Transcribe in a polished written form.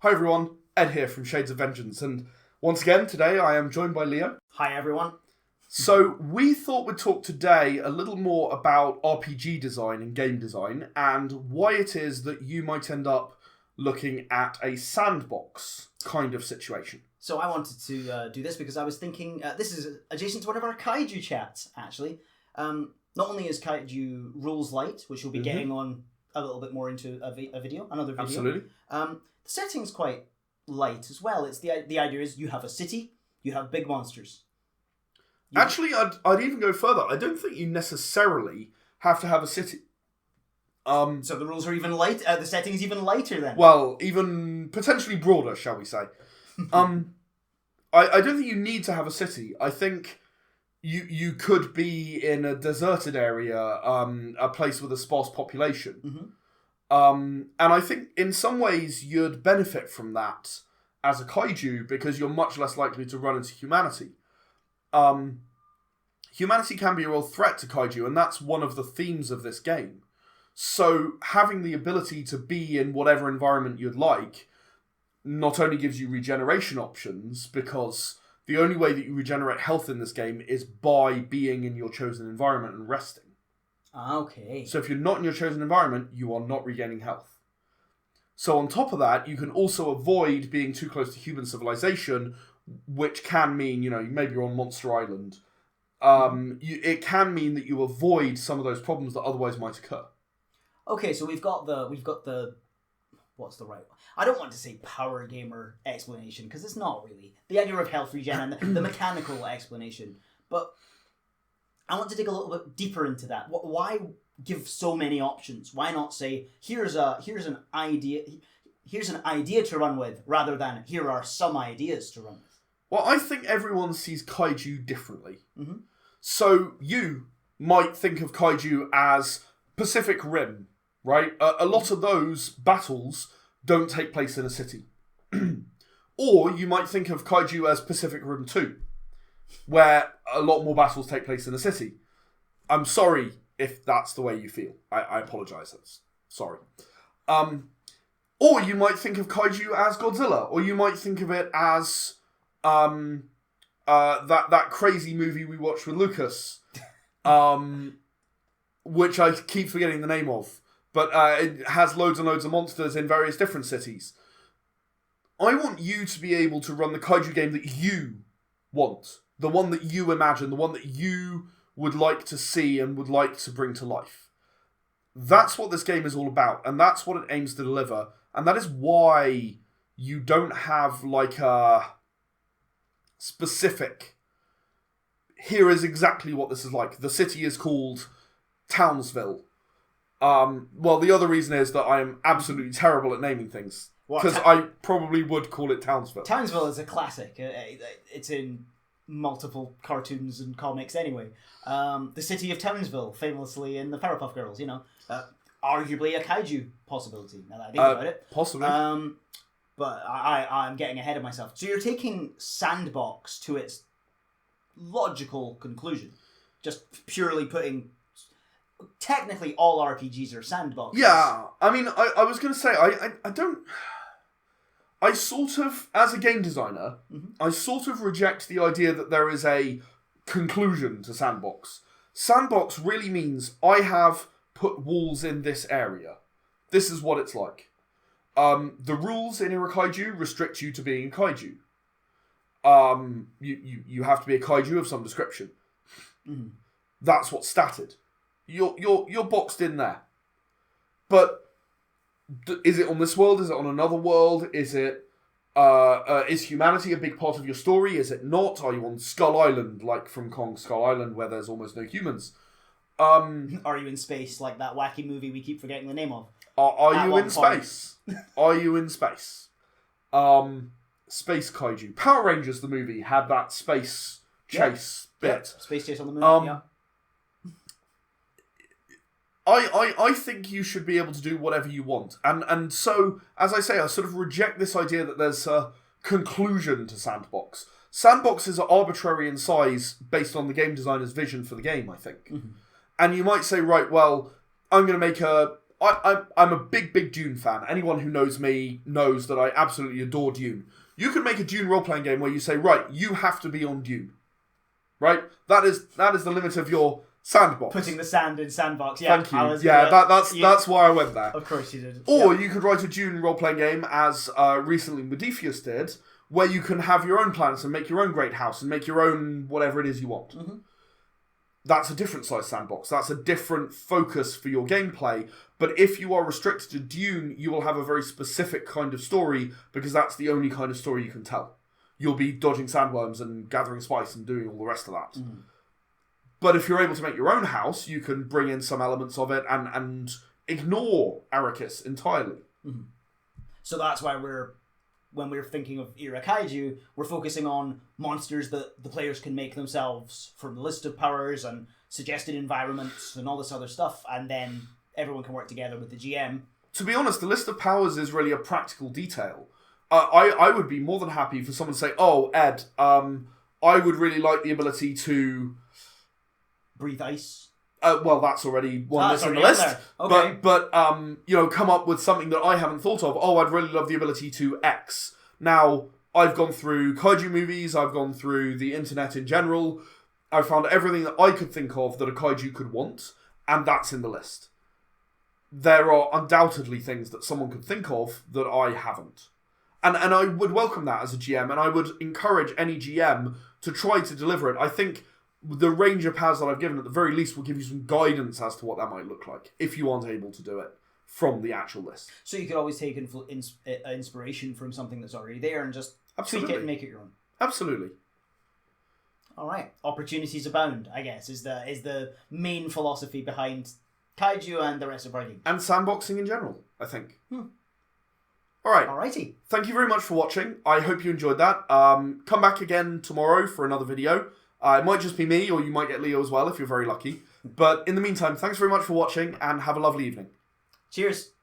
Hi everyone, Ed here from Shades of Vengeance, and once again today I am joined by Leo. Hi everyone. So we thought we'd talk today a little more about RPG design and game design, and why it is that you might end up looking at a sandbox kind of situation. So I wanted to do this because I was thinking, this is adjacent to one of our Kaiju chats, actually. Not only is Kaiju rules light, which we'll be getting on a little bit more into another video. Absolutely. The setting's quite light as well. It's the idea is you have a city, you have big monsters. Actually, I'd even go further. I don't think you necessarily have to have a city. So the rules are even light. The setting is even lighter then. Well, even potentially broader, shall we say? I don't think you need to have a city. I think you could be in a deserted area, a place with a sparse population. And I think in some ways you'd benefit from that as a kaiju because you're much less likely to run into humanity. Humanity can be a real threat to kaiju, and that's one of the themes of this game. So having the ability to be in whatever environment you'd like not only gives you regeneration options, because the only way that you regenerate health in this game is by being in your chosen environment and resting. Okay. So if you're not in your chosen environment, you are not regaining health. So on top of that, you can also avoid being too close to human civilization, which can mean, maybe you're on Monster Island. It can mean that you avoid some of those problems that otherwise might occur. Okay, so we've got the what's the right one? I don't want to say power gamer explanation because it's not really the idea of health regen and the mechanical explanation. But I want to dig a little bit deeper into that. Why give so many options? Why not say here's an idea to run with rather than here are some ideas to run with? Well, I think everyone sees kaiju differently. So you might think of kaiju as Pacific Rim, right? A lot of those battles don't take place in a city. Or you might think of kaiju as Pacific Rim 2, where a lot more battles take place in a city. I'm sorry if that's the way you feel. I apologise. Sorry. Or you might think of kaiju as Godzilla, or you might think of it as that crazy movie we watched with Lucas, which I keep forgetting the name of, but it has loads and loads of monsters in various different cities. I want you to be able to run the kaiju game that you want, the one that you imagine, the one that you would like to see and would like to bring to life. That's what this game is all about, and that's what it aims to deliver, and that is why you don't have like a specific, here is exactly what this is like. The city is called Townsville. Well, the other reason is that I am absolutely terrible at naming things. Because I probably would call it Townsville. Townsville is a classic. It's in multiple cartoons and comics anyway. The city of Townsville, famously in the Powerpuff Girls, arguably a kaiju possibility, now that I think about it. Possibly. But I'm getting ahead of myself. So you're taking Sandbox to its logical conclusion. Just purely putting... Technically, all RPGs are sandboxes. Yeah, I mean, I was going to say, I don't... I sort of, as a game designer, I sort of reject the idea that there is a conclusion to Sandbox. Sandbox really means I have put walls in this area. This is what it's like. The rules in Kaiju restrict you to being a kaiju. You have to be a kaiju of some description. That's what's statted. You're boxed in there. But is it on this world? Is it on another world? Is humanity a big part of your story? Is it not? Are you on Skull Island, like from Kong Skull Island, where there's almost no humans? Are you in space, like that wacky movie we keep forgetting the name of? Are you in space? Are you in space? Space Kaiju. Power Rangers, the movie, had that space chase bit. Yep. Space chase on the moon, yeah. I think you should be able to do whatever you want. And so, as I say, I sort of reject this idea that there's a conclusion to Sandbox. Sandbox is arbitrary in size based on the game designer's vision for the game, I think. And you might say, right, well, I'm going to make a I'm a big Dune fan. Anyone who knows me knows that I absolutely adore Dune. You could make a Dune role-playing game where you say, right, you have to be on Dune. Right? That is the limit of your sandbox. Putting the sand in Sandbox. Yeah, Thank you. That's why I went there. Of course you did. Or you could write a Dune role-playing game, as recently Modiphius did, where you can have your own planets and make your own great house and make your own whatever it is you want. Mm-hmm. That's a different size sandbox. That's a different focus for your gameplay. But if you are restricted to Dune, you will have a very specific kind of story because that's the only kind of story you can tell. You'll be dodging sandworms and gathering spice and doing all the rest of that. Mm. But if you're able to make your own house, you can bring in some elements of it and ignore Arrakis entirely. Mm-hmm. So that's why when we're thinking of Era Kaiju, we're focusing on monsters that the players can make themselves from the list of powers and suggested environments and all this other stuff, and then everyone can work together with the GM. To be honest, the list of powers is really a practical detail. I would be more than happy for someone to say, oh, Ed, I would really like the ability to... breathe ice. Well, that's already one that's on the list. Okay. But come up with something that I haven't thought of. Oh, I'd really love the ability to X. Now, I've gone through kaiju movies, I've gone through the internet in general, I've found everything that I could think of that a kaiju could want, and that's in the list. There are undoubtedly things that someone could think of that I haven't. And I would welcome that as a GM, and I would encourage any GM to try to deliver it. I think the range of powers that I've given, at the very least, will give you some guidance as to what that might look like, if you aren't able to do it from the actual list. So you could always take inspiration from something that's already there and just tweak it and make it your own. Absolutely. All right. Opportunities abound, I guess, is the main philosophy behind Kaiju and the rest of our game. And sandboxing in general, I think. All right. Alrighty. Thank you very much for watching. I hope you enjoyed that. Come back again tomorrow for another video. It might just be me, or you might get Leo as well if you're very lucky. But in the meantime, thanks very much for watching, and have a lovely evening. Cheers.